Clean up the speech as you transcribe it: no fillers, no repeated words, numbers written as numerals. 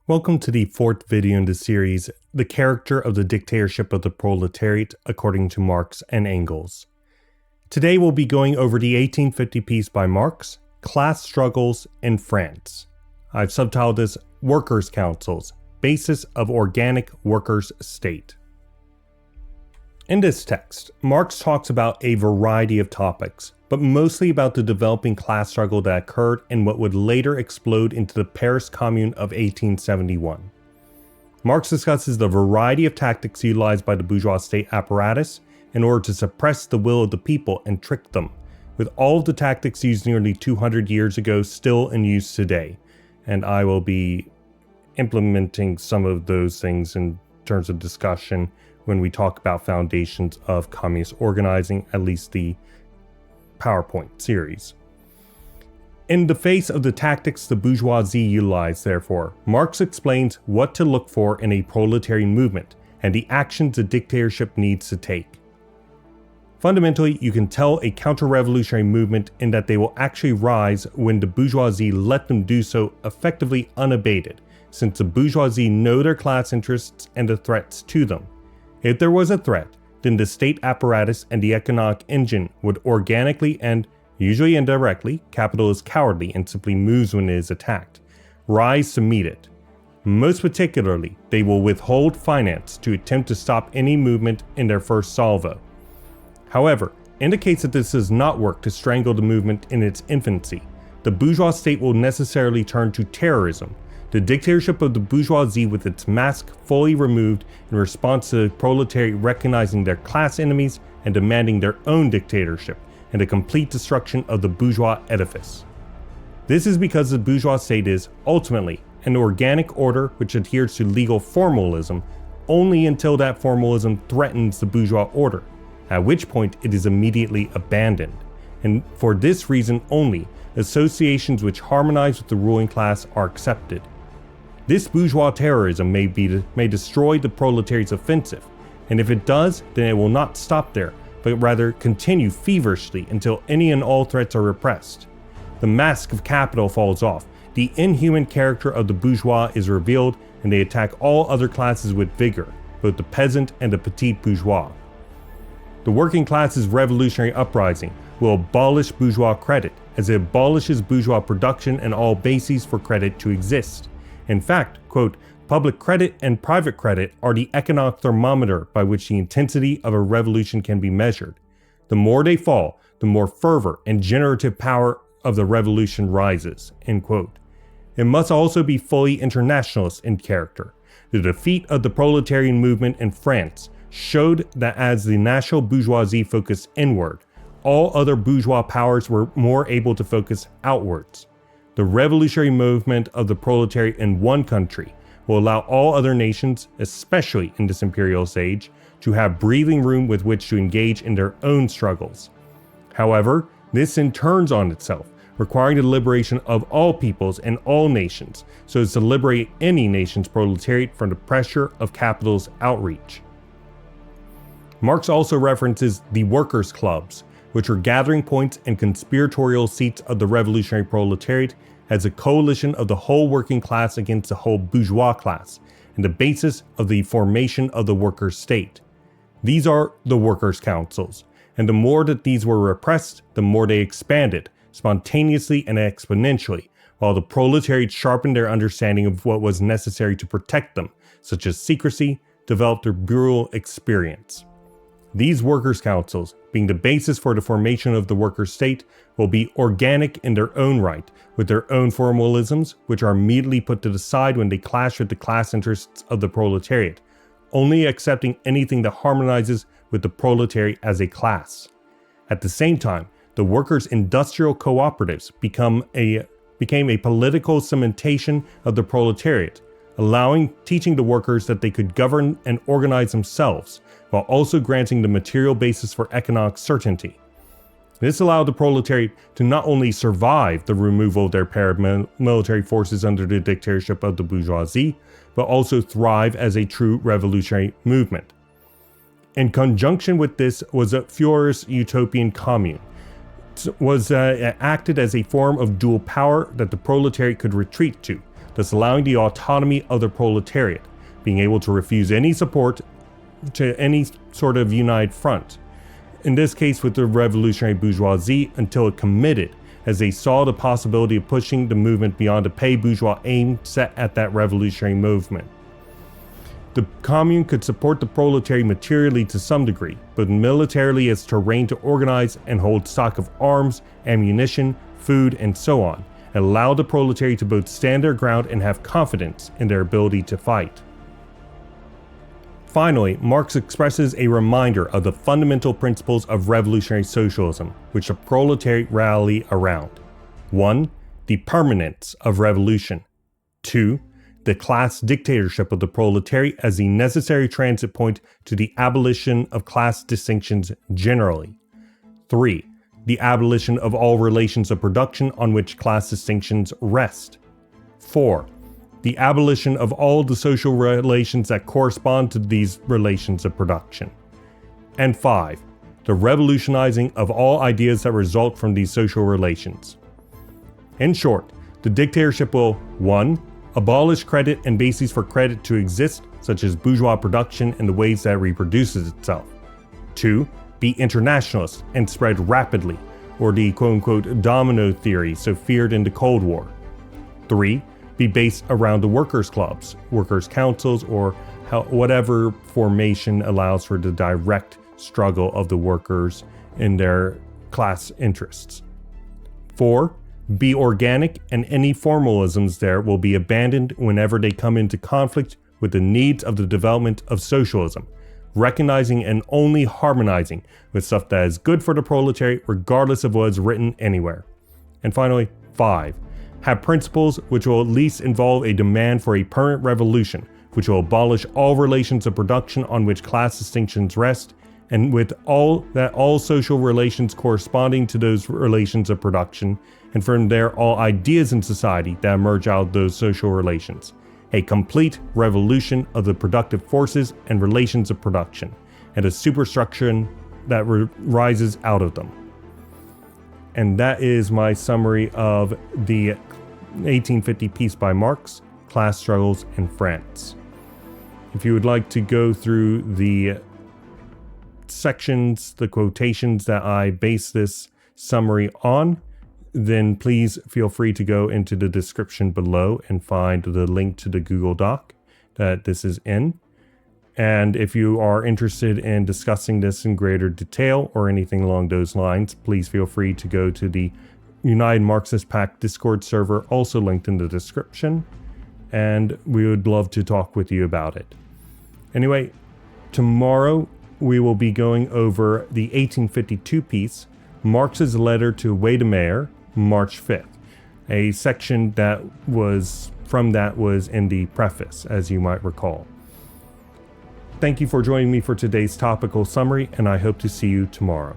Welcome to the fourth video in the series, The Character of the Dictatorship of the Proletariat According to Marx and Engels. Today we'll be going over the 1850 piece by Marx, Class Struggles in France. I've subtitled this Workers' Councils, Basis of Organic Workers' State. In this text, Marx talks about a variety of topics, but mostly about the developing class struggle that occurred in what would later explode into the Paris Commune of 1871. Marx discusses the variety of tactics utilized by the bourgeois state apparatus in order to suppress the will of the people and trick them, with all of the tactics used nearly 200 years ago still in use today, and I will be implementing some of those things in terms of discussion when we talk about foundations of communist organizing, at least the PowerPoint series. In the face of the tactics the bourgeoisie utilized, therefore, Marx explains what to look for in a proletarian movement and the actions the dictatorship needs to take. Fundamentally, you can tell a counter-revolutionary movement in that they will actually rise when the bourgeoisie let them do so effectively unabated, since the bourgeoisie know their class interests and the threats to them. If there was a threat, then the state apparatus and the economic engine would organically and, usually indirectly, capital is cowardly and simply moves when it is attacked, rise to meet it. Most particularly, they will withhold finance to attempt to stop any movement in their first salvo. However, in the case that this does not work to strangle the movement in its infancy, the bourgeois state will necessarily turn to terrorism, the dictatorship of the bourgeoisie with its mask fully removed in response to the proletariat recognizing their class enemies and demanding their own dictatorship, and the complete destruction of the bourgeois edifice. This is because the bourgeois state is, ultimately, an organic order which adheres to legal formalism only until that formalism threatens the bourgeois order, at which point it is immediately abandoned. And for this reason only, associations which harmonize with the ruling class are accepted. This bourgeois terrorism may destroy the proletariat's offensive, and if it does, then it will not stop there, but rather continue feverishly until any and all threats are repressed. The mask of capital falls off, the inhuman character of the bourgeois is revealed, and they attack all other classes with vigor, both the peasant and the petit bourgeois. The working class's revolutionary uprising will abolish bourgeois credit, as it abolishes bourgeois production and all bases for credit to exist. In fact, quote, public credit and private credit are the economic thermometer by which the intensity of a revolution can be measured. The more they fall, the more fervor and generative power of the revolution rises, end quote. It must also be fully internationalist in character. The defeat of the proletarian movement in France showed that as the national bourgeoisie focused inward, all other bourgeois powers were more able to focus outwards. The revolutionary movement of the proletariat in one country will allow all other nations, especially in this imperialist age, to have breathing room with which to engage in their own struggles. However, this in turns on itself, requiring the liberation of all peoples and all nations, so as to liberate any nation's proletariat from the pressure of capital's outreach. Marx also references the workers' clubs, which are gathering points and conspiratorial seats of the revolutionary proletariat as a coalition of the whole working class against the whole bourgeois class, and the basis of the formation of the workers' state. These are the workers' councils, and the more that these were repressed, the more they expanded, spontaneously and exponentially, while the proletariat sharpened their understanding of what was necessary to protect them, such as secrecy, developed their bureau experience. These workers' councils, being the basis for the formation of the workers' state, will be organic in their own right, with their own formalisms, which are immediately put to the side when they clash with the class interests of the proletariat, only accepting anything that harmonizes with the proletariat as a class. At the same time, the workers' industrial cooperatives became a political cementation of the proletariat, teaching the workers that they could govern and organize themselves, while also granting the material basis for economic certainty. This allowed the proletariat to not only survive the removal of their paramilitary forces under the dictatorship of the bourgeoisie, but also thrive as a true revolutionary movement. In conjunction with this was a Fourier's utopian commune, acted as a form of dual power that the proletariat could retreat to, thus allowing the autonomy of the proletariat, being able to refuse any support to any sort of united front. In this case with the revolutionary bourgeoisie, until it committed, as they saw the possibility of pushing the movement beyond the pay bourgeois aim set at that revolutionary movement. The Commune could support the proletariat materially to some degree, but militarily as terrain to organize and hold stock of arms, ammunition, food, and so on, and allow the proletariat to both stand their ground and have confidence in their ability to fight. Finally, Marx expresses a reminder of the fundamental principles of revolutionary socialism, which the proletariat rally around. 1. The permanence of revolution. 2. The class dictatorship of the proletariat as the necessary transit point to the abolition of class distinctions generally. 3. The abolition of all relations of production on which class distinctions rest. 4. The abolition of all the social relations that correspond to these relations of production. And 5. The revolutionizing of all ideas that result from these social relations. In short, the dictatorship will 1. Abolish credit and bases for credit to exist, such as bourgeois production and the ways that it reproduces itself. 2. Be internationalist and spread rapidly, or the quote-unquote domino theory so feared in the Cold War. 3. Be based around the workers' clubs, workers' councils, or whatever formation allows for the direct struggle of the workers in their class interests. 4. Be organic, and any formalisms there will be abandoned whenever they come into conflict with the needs of the development of socialism, recognizing and only harmonizing with stuff that is good for the proletariat regardless of what is written anywhere. And finally, 5. Have principles which will at least involve a demand for a permanent revolution, which will abolish all relations of production on which class distinctions rest, and with all social relations corresponding to those relations of production, and from there all ideas in society that emerge out of those social relations. A complete revolution of the productive forces and relations of production, and a superstructure that rises out of them. And that is my summary of the 1850 piece by Marx, Class Struggles in France. If you would like to go through the sections, the quotations that I base this summary on, then please feel free to go into the description below and find the link to the Google Doc that this is in. And if you are interested in discussing this in greater detail or anything along those lines, please feel free to go to the United Marxist Pact Discord server, also linked in the description, and we would love to talk with you about it. Anyway, tomorrow we will be going over the 1852 piece, Marx's letter to Wedemeyer, March 5th. A section that was in the preface, as you might recall. Thank you for joining me for today's topical summary, and I hope to see you tomorrow.